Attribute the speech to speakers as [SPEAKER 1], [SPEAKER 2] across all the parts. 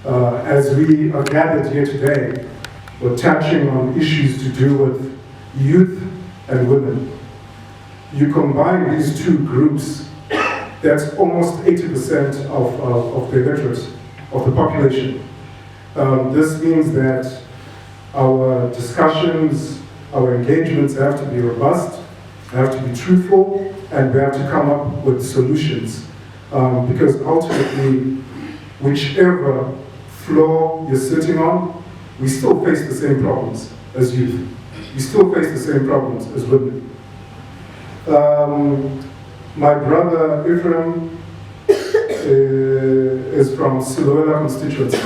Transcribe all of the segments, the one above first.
[SPEAKER 1] As we are gathered here today, we're touching on issues to do with youth and women. You combine these two groups, that's almost 80% of the electorate, of the population. This means that our discussions, our engagements have to be robust, have to be truthful, and we have to come up with solutions. Because ultimately, whichever floor you're sitting on, we still face the same problems as youth. We still face the same problems as women. My brother Ephraim is from Siloela constituency.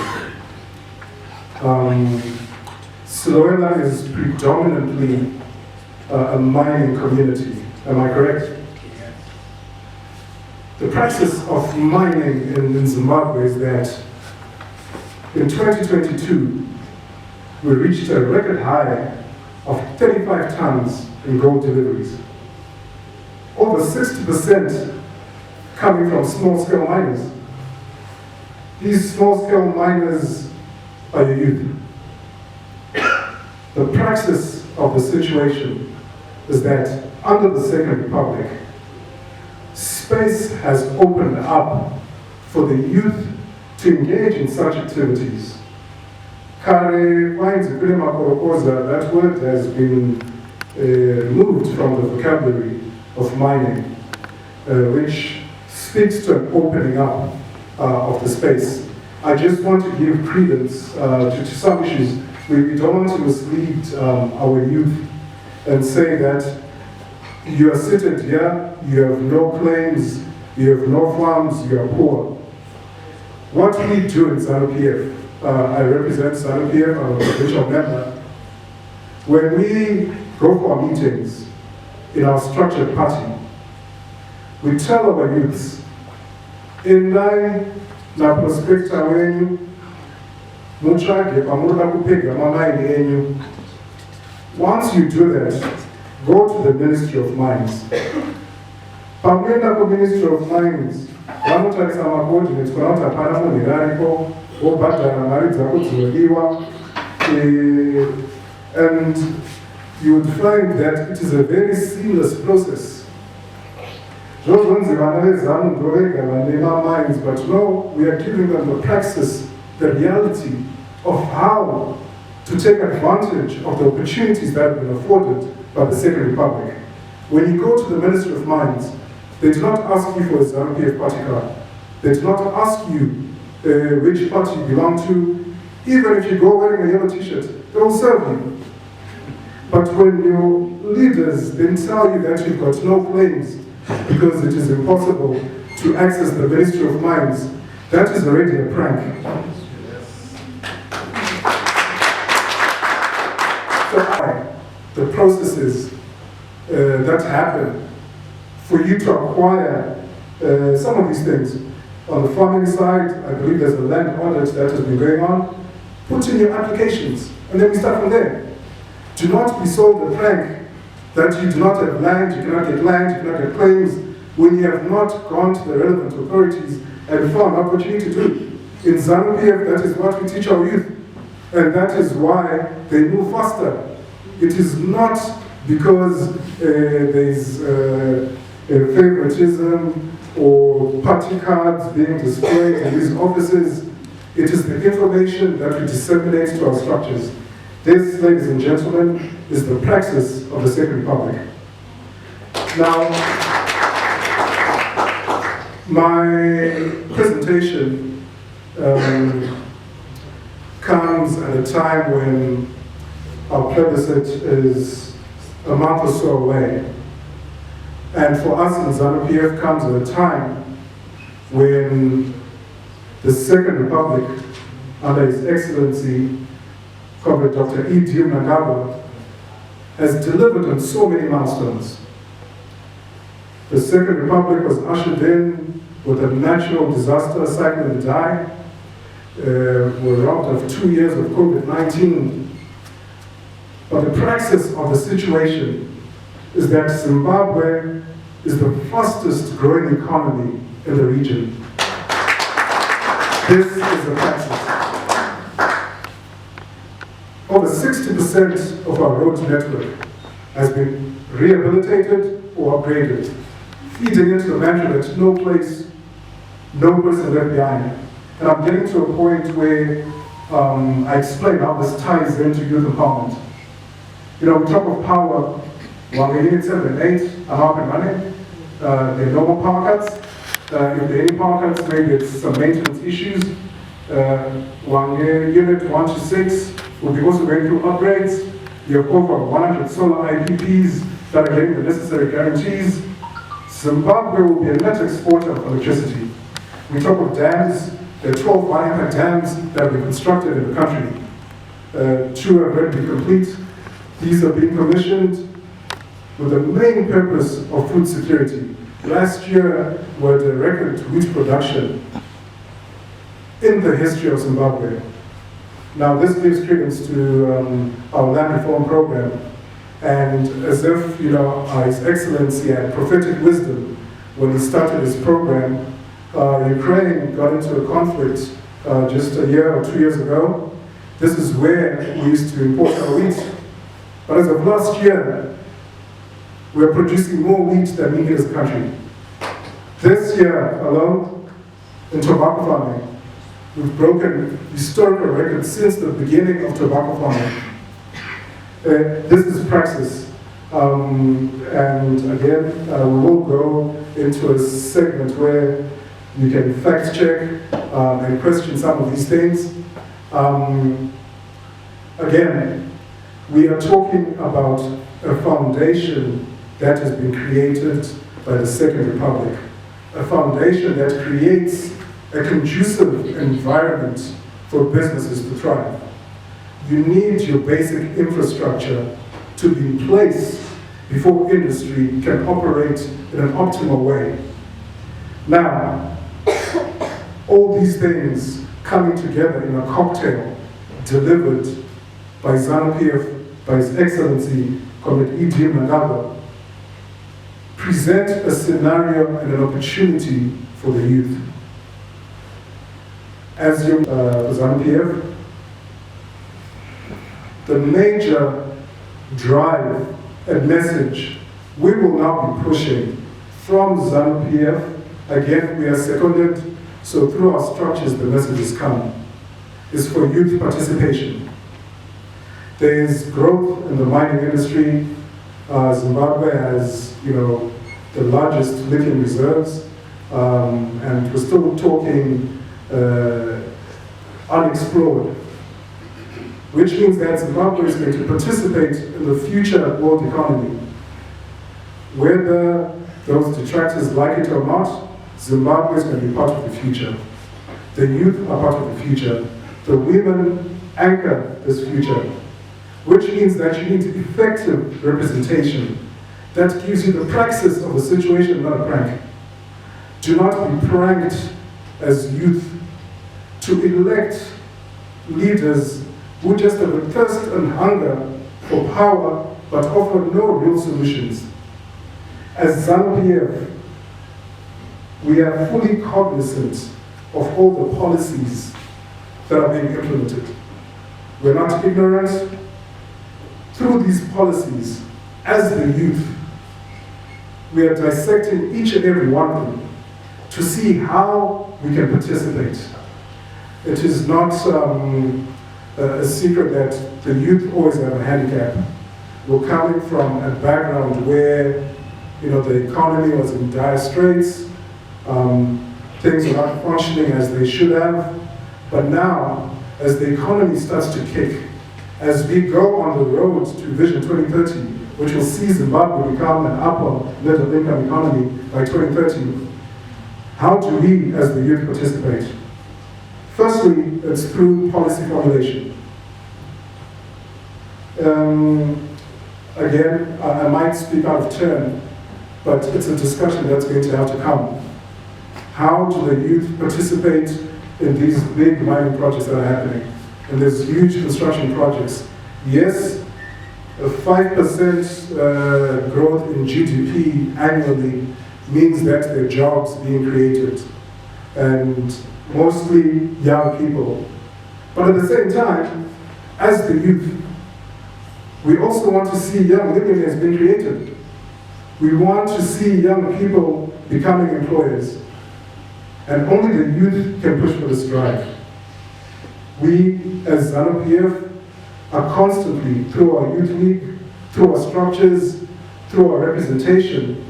[SPEAKER 1] Siloela is predominantly a mining community. Am I correct? The practice of mining in Zimbabwe is that in 2022, we reached a record high of 35 tons in gold deliveries. Over 60% coming from small-scale miners. These small-scale miners are your youth. The praxis of the situation is that under the Second Republic, space has opened up for the youth to engage in such activities. Kare finds that word has been removed from the vocabulary of mining, which speaks to an opening up of the space. I just want to give credence to some issues. We don't want to mislead our youth and say that you are seated here, you have no claims, you have no farms, you are poor. What we do in ZANU-PF, I represent ZANU-PF, I'm a provincial member. When we go for meetings in our structured party, we tell our youths, in line na prospector wenyu, muchage pamunoda kupega mamaini enyu. Once you do that, go to the Ministry of Mines. Pamwenda ku Ministry of Mines, vanotarisa macoordinates kuna kuti hapana munhu aripo, wobhadhara mari dzako dzinodiwa, and you would find that it is a very seamless process. Mines, but no, we are giving them the praxis, the reality of how to take advantage of the opportunities that have been afforded by the Second Republic. When you go to the Ministry of Mines, they do not ask you for a ZANU-PF party card. They do not ask you which party you belong to. Even if you go wearing a yellow t-shirt, they will serve you. But when your leaders then tell you that you've got no claims because it is impossible to access the Ministry of Mines, that is already a prank. So the processes that happen for you to acquire some of these things. On the farming side, I believe there's a land audit that has been going on. Put in your applications, and then we start from there. Do not be sold a prank that you do not have land, you cannot get land, you cannot get claims, when you have not gone to the relevant authorities and found opportunity to do. In ZANU-PF, that is what we teach our youth, and that is why they move faster. It is not because there is favoritism or party cards being displayed in these offices. It is the information that we disseminate to our structures. This, ladies and gentlemen, is the praxis of the Second Republic. Now, my presentation comes at a time when our plebiscite is a month or so away. And for us in ZANU-PF comes at a time when the Second Republic, under His Excellency, Comrade Dr. President Mnangagwa, has delivered on so many milestones. The Second Republic was ushered in with a natural disaster, Cyclone Idai. We're robbed of 2 years of COVID-19. But the praxis of the situation is that Zimbabwe is the fastest growing economy in the region. This is a practice. Over 60% of our road network has been rehabilitated or upgraded, feeding into the mantra that no person left behind. And I'm getting to a point where I explain how this ties into youth empowerment. You know, we talk of power, while unit 7 and 8 are up and running. They're normal power cuts. If there are any power cuts, maybe it's some maintenance issues. Unit 1 to 6 will be also going through upgrades. You have over 100 solar IPPs that are getting the necessary guarantees. Zimbabwe will be a net exporter of electricity. We talk of dams. There are 12 high-impact dams that have been constructed in the country. 2 are ready to be complete. These are being commissioned with the main purpose of food security. Last year, we had a record wheat production in the history of Zimbabwe. Now, this gives credence to our land reform program. And as if, you know, His Excellency had prophetic wisdom when he started his program, Ukraine got into a conflict just a year or 2 years ago. This is where we used to import our wheat. But as of last year, we are producing more wheat than we need as a country. This year alone, in tobacco farming, we've broken historical records since the beginning of tobacco farming. This is praxis. And again, we will go into a segment where you can fact check and question some of these things. Again, we are talking about a foundation that has been created by the Second Republic. A foundation that creates a conducive environment for businesses to thrive. You need your basic infrastructure to be in place before industry can operate in an optimal way. Now, all these things coming together in a cocktail delivered by ZANU-PF, by His Excellency, President Mnangagwa, present a scenario and an opportunity for the youth. As you, ZANU-PF, the major drive and message we will now be pushing from ZANU-PF, again, we are seconded, so through our structures the messages come, is for youth participation. There is growth in the mining industry. Zimbabwe has, you know, the largest lithium reserves, and we're still talking unexplored, which means that Zimbabwe is going to participate in the future world economy. Whether those detractors like it or not, Zimbabwe is going to be part of the future. The youth are part of the future. The women anchor this future, which means that you need effective representation that gives you the praxis of the situation, not a prank. Do not be pranked as youth to elect leaders who just have a thirst and hunger for power but offer no real solutions. As ZANU-PF, we are fully cognizant of all the policies that are being implemented. We're not ignorant. Through these policies, as the youth, we are dissecting each and every one of them to see how we can participate. It is not a secret that the youth always have a handicap. We're coming from a background where, you know, the economy was in dire straits, things are not functioning as they should have, but now, as the economy starts to kick, as we go on the road to Vision 2030, which will see Zimbabwe become an upper middle income economy by 2030, how do we as the youth participate? Firstly, it's through policy formulation. Again, I might speak out of turn, but it's a discussion that's going to have to come. How do the youth participate in these big mining projects that are happening? And there's huge construction projects. Yes, a 5% growth in GDP annually means that there are jobs being created. And mostly young people. But at the same time, as the youth, we also want to see young millionaires being created. We want to see young people becoming employers. And only the youth can push for this drive. We, as ZANU-PF, are constantly, through our youth league, through our structures, through our representation,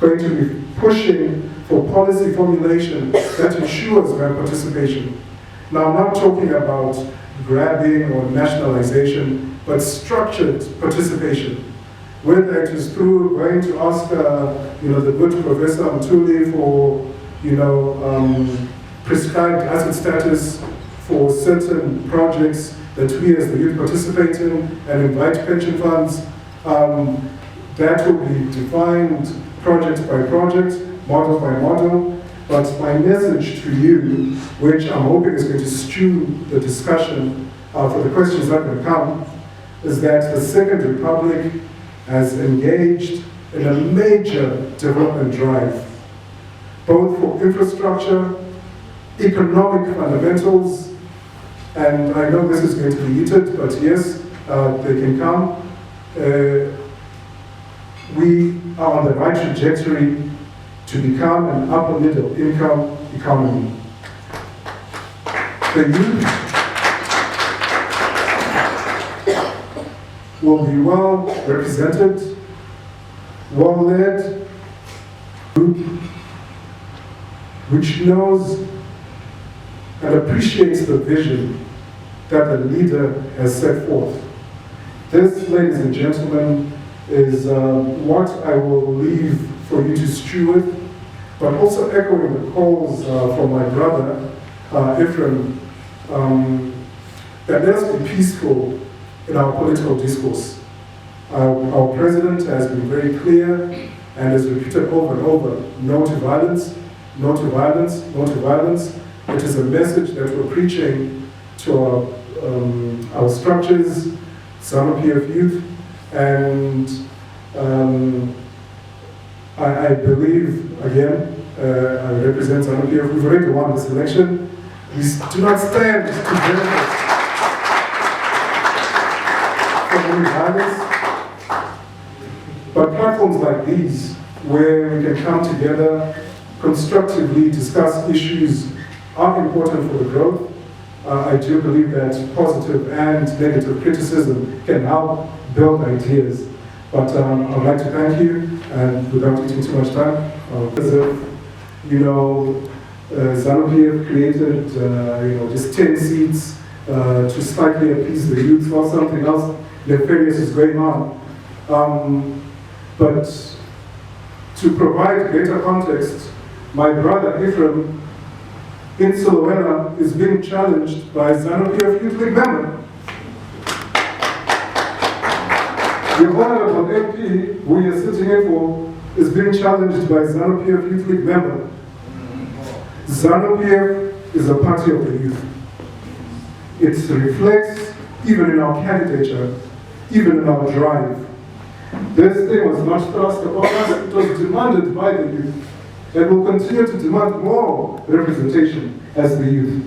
[SPEAKER 1] going to be pushing for policy formulation that ensures their participation. Now, I'm not talking about grabbing or nationalization, but structured participation. Whether it is through going to ask, the good Professor Mtuli for, prescribed asset status for certain projects that we as the youth participate in and invite pension funds. That will be defined project by project, model by model. But my message to you, which I'm hoping is going to stew the discussion for the questions that will come, is that the Second Republic has engaged in a major development drive, both for infrastructure, economic fundamentals, and I know this is going to be heated, but yes, they can come. We are on the right trajectory to become an upper middle income economy. The youth will be well represented, well led, group which knows and appreciates the vision that the leader has set forth. This, ladies and gentlemen, is what I will leave for you to stew with, but also echoing the calls from my brother, Ephraim, that let us be peaceful in our political discourse. Our president has been very clear and has repeated over and over, no to violence, no to violence, no to violence. It is a message that we're preaching to our structures, ZANU-PF youth, and I believe, again, I represent ZANU-PF, we've already won this election. We do not stand to benefit from any violence, but platforms like these, where we can come together, constructively discuss issues, are important for the growth. I do believe that positive and negative criticism can help build ideas. But I'd like to thank you, and without taking too much time, ZANU-PF created just 10 seats to slightly appease the youth while something else nefarious is going on. But to provide greater context, my brother Ephraim in Siloena is being challenged by ZANU-PF Youth League member. The honorable MP who you're sitting in for is being challenged by ZANU-PF Youth League member. ZANU-PF is a party of the youth. It reflects even in our candidature, even in our drive. This thing was not thrust upon us, it was demanded by the youth. And will continue to demand more representation as the youth.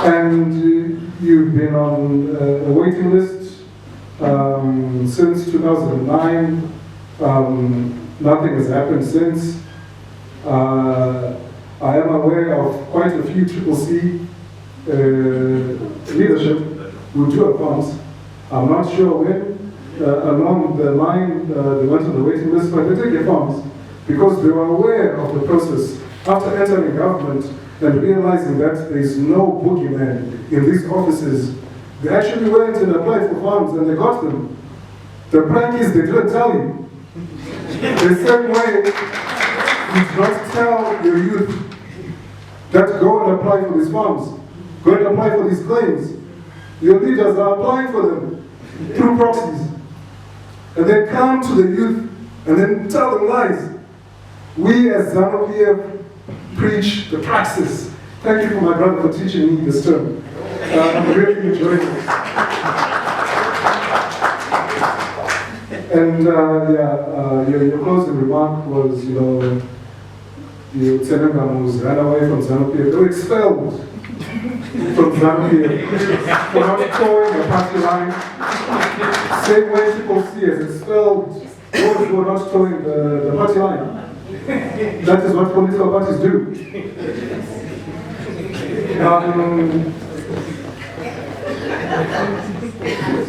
[SPEAKER 1] And you've been on a waiting list since 2009. Nothing has happened since. I am aware of quite a few CCC leadership who do have funds. I'm not sure when. Along the line, they went on the waiting list, but they take their forms because they were aware of the process. After entering government and realizing that there is no boogeyman in these offices, they actually went and applied for farms and they got them. The prank is they didn't tell you. The same way you do not tell your youth that go and apply for these farms, go and apply for these claims. Your leaders are applying for them through proxies. And then come to the youth and then tell them lies. We as ZANU-PF preach the praxis. Thank you for my brother for teaching me this term. I'm really enjoying it. And your closing remark was, the Senegalese ran away from ZANU-PF. They were expelled from ZANU-PF for not towing the party line. Same way people see as expelled those who are not towing the party line. That is what political parties do.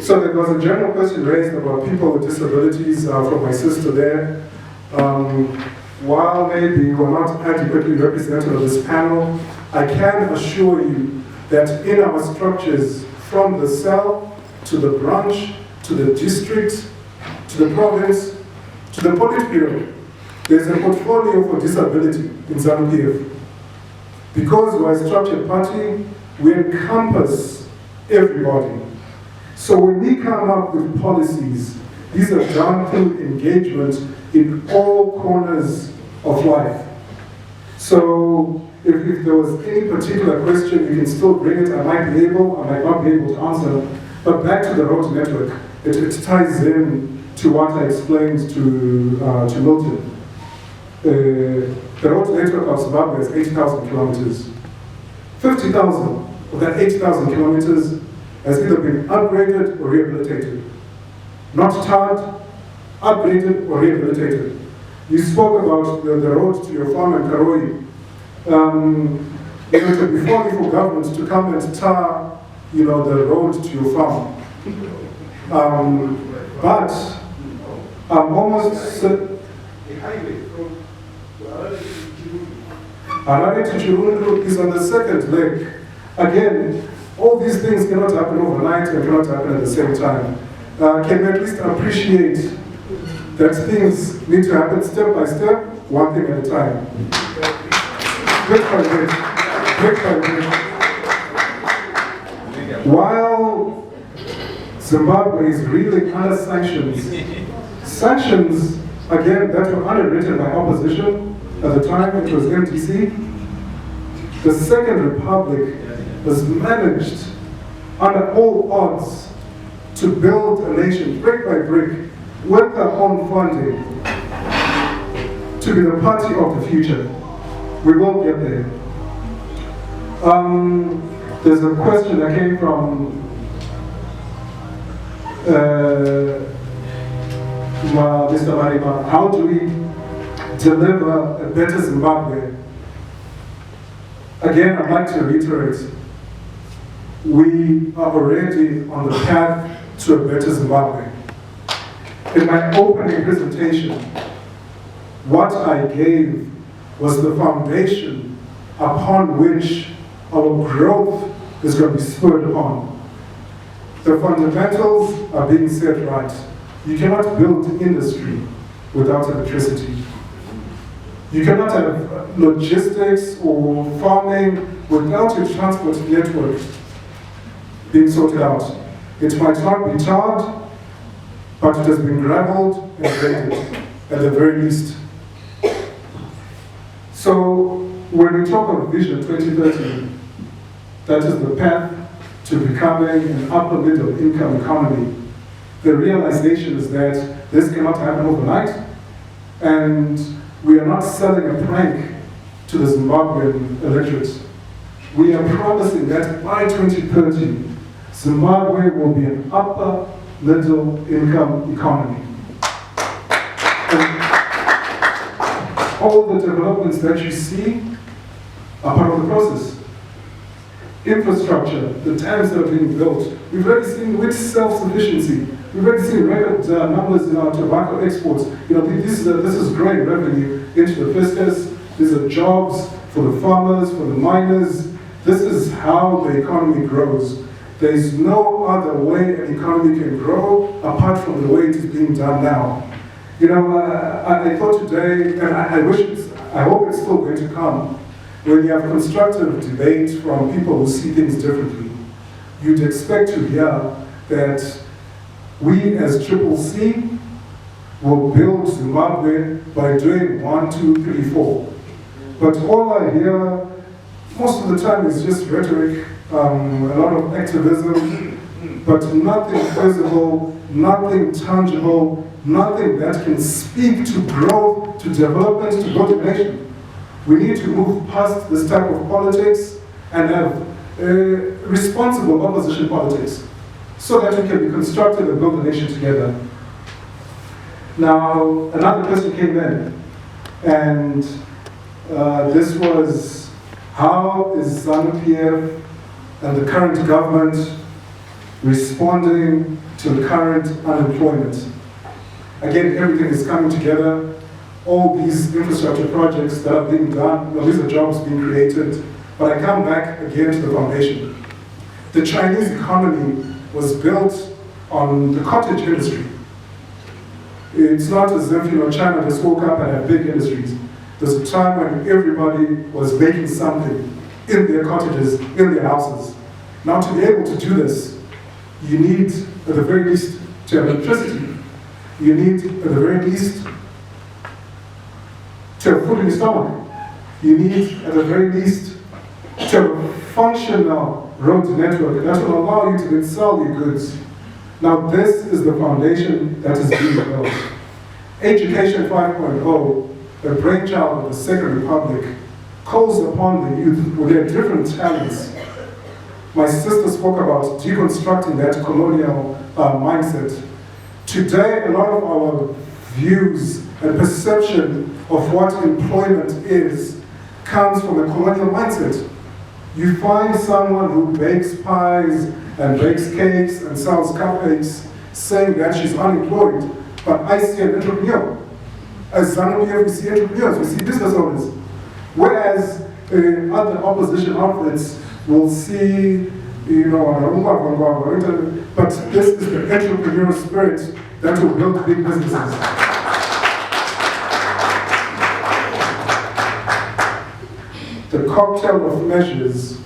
[SPEAKER 1] So there was a general question raised about people with disabilities from my sister there. While maybe we're not adequately represented on this panel, I can assure you that in our structures, from the cell to the branch, to the district, to the province, to the Politburo, there's a portfolio for disability in ZANU-PF. Because we're a structured party, we encompass everybody. So when we come up with policies, these are done through engagement in all corners of life. So if there was any particular question, you can still bring it. I might be able, I might not be able to answer. But back to the road network, it ties in to what I explained to Milton. The road network of Zimbabwe is 80,000 kilometers. 50,000 of that 80,000 kilometers has either been upgraded or rehabilitated. Not tarred, upgraded or rehabilitated. You spoke about the road to your farm in Karoi. It would be folly for government to come and tar, the road to your farm. But I'm almost certain. Harare to Chirundu is on the second leg. Again, all these things cannot happen overnight and cannot happen at the same time. Can we at least appreciate that things need to happen step by step, one thing at a time? Bit by bit, bit by bit. While Zimbabwe is reeling under sanctions, again, that were underwritten by opposition. At the time, it was MTC. The Second Republic has managed, under all odds, to build a nation brick by brick with their own funding to be the party of the future. We will get there. There's a question that came from Mr. Mariba. How do we deliver a better Zimbabwe? Again, I'd like to reiterate, we are already on the path to a better Zimbabwe. In my opening presentation, what I gave was the foundation upon which our growth is going to be spurred on. The fundamentals are being set right. You cannot build industry without electricity. You cannot have logistics or farming without your transport network being sorted out. It might not be tarred, but it has been gravelled and graded at the very least. So when we talk of Vision 2030, that is the path to becoming an upper middle income economy. The realization is that this cannot happen overnight, and we are not selling a prank to the Zimbabwean electorate. We are promising that by 2030, Zimbabwe will be an upper middle income economy. And all the developments that you see are part of the process. Infrastructure, the dams that are being built. We've already seen with self-sufficiency. We've already seen record numbers in our tobacco exports. This is growing revenue into the fiscus. These are jobs for the farmers, for the miners. This is how the economy grows. There is no other way an economy can grow apart from the way it is being done now. I thought today, and I hope it's still going to come, when you have constructive debate from people who see things differently, you'd expect to hear that we as Triple C will build Zimbabwe by doing 1, 2, 3, 4. But all I hear most of the time is just rhetoric, a lot of activism, but nothing visible, nothing tangible, nothing that can speak to growth, to development, to motivation. We need to move past this type of politics and have responsible opposition politics so that we can be constructive and build a nation together. Now, another question came in, and this was, how is ZANU-PF and the current government responding to the current unemployment? Again, everything is coming together. All these infrastructure projects that are being done, well, these are jobs being created, but I come back again to the foundation. The Chinese economy was built on the cottage industry. It's not as if, China just woke up and had big industries. There's a time when everybody was making something in their cottages, in their houses. Now, to be able to do this, you need, at the very least, to have electricity. You need, at the very least, to have food in your stomach. You need, at the very least, to have a functional road network that will allow you to sell your goods. Now, this is the foundation that is being built. Education 5.0, a brainchild of the Second Republic, calls upon the youth with their different talents. My sister spoke about deconstructing that colonial mindset. Today, a lot of our views and perception of what employment is comes from a colonial mindset. You find someone who bakes pies and bakes cakes and sells cupcakes saying that she's unemployed, but I see an entrepreneur. As ZANU-PF, we see entrepreneurs, we see business owners. Whereas other opposition outfits will see, but this is the entrepreneurial spirit that will build big businesses. The cocktail of measures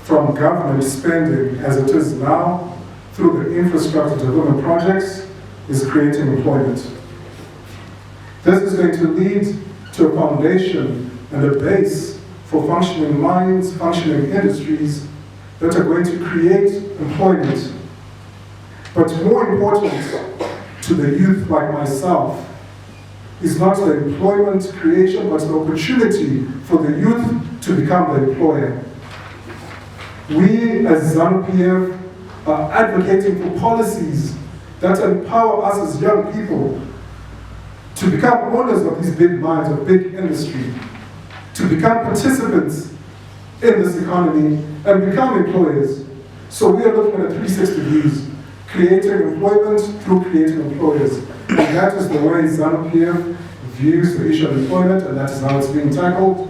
[SPEAKER 1] from government spending as it is now through the infrastructure development projects is creating employment. This is going to lead to a foundation and a base for functioning mines, functioning industries that are going to create employment. But more important to the youth like myself is not the employment creation, but the opportunity for the youth to become the employer. We as ZANU-PF are advocating for policies that empower us as young people to become owners of these big mines, of big industry, to become participants in this economy and become employers. So we are looking at 360 views, creating employment through creating employers. And that is the way ZANU-PF views the issue of employment, and that is how it's being tackled.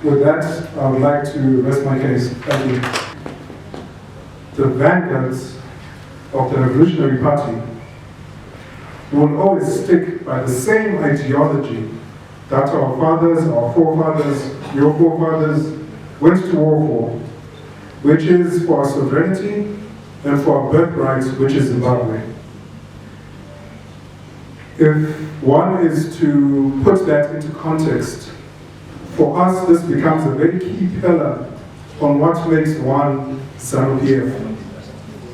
[SPEAKER 1] With that, I would like to rest my case. Thank you. The vanguards of the Revolutionary Party will always stick by the same ideology that our fathers, our forefathers, your forefathers went to war for, which is for our sovereignty and for our birthright, which is Zimbabwe. If one is to put that into context, for us this becomes a very key pillar on what makes one ZANU-PF,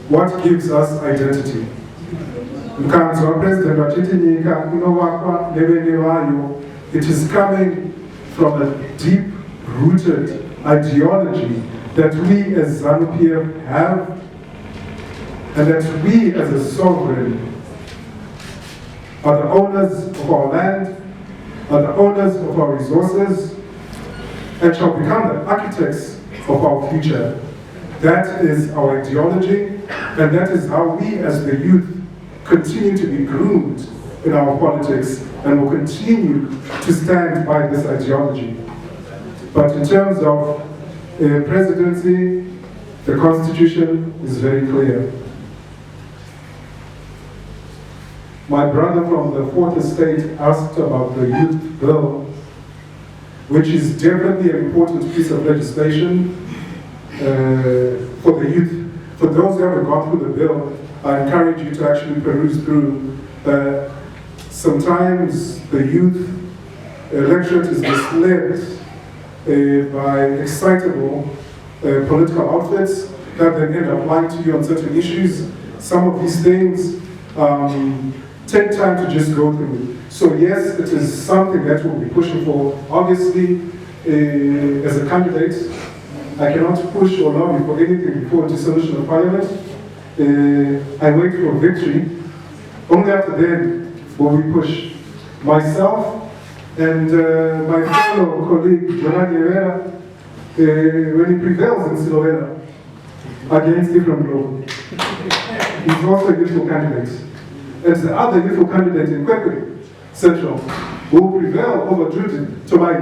[SPEAKER 1] what gives us identity. It is coming from a deep-rooted ideology that we as ZANU-PF have, and that we as a sovereign are the owners of our land, are the owners of our resources, and shall become the architects of our future. That is our ideology, and that is how we as the youth continue to be groomed in our politics, and will continue to stand by this ideology. But in terms of presidency, the Constitution is very clear. My brother from the Fourth Estate asked about the youth bill, which is definitely an important piece of legislation for the youth. For those who haven't gone through the bill, I encourage you to actually peruse through. Sometimes the youth electorate is misled by excitable political outfits that then end up lying to you on certain issues. Some of these things take time to just go through it. So yes, it is something that we'll be pushing for. Obviously, as a candidate, I cannot push or lobby for anything before dissolution of parliament. I wait for victory. Only after then will we push. Myself and my fellow colleague, Mnangagwa, when he prevails in Silowela against different law, he's also a youthful candidate. And the other youthful candidate in Kwekwe Central will prevail over Judith Tobaini.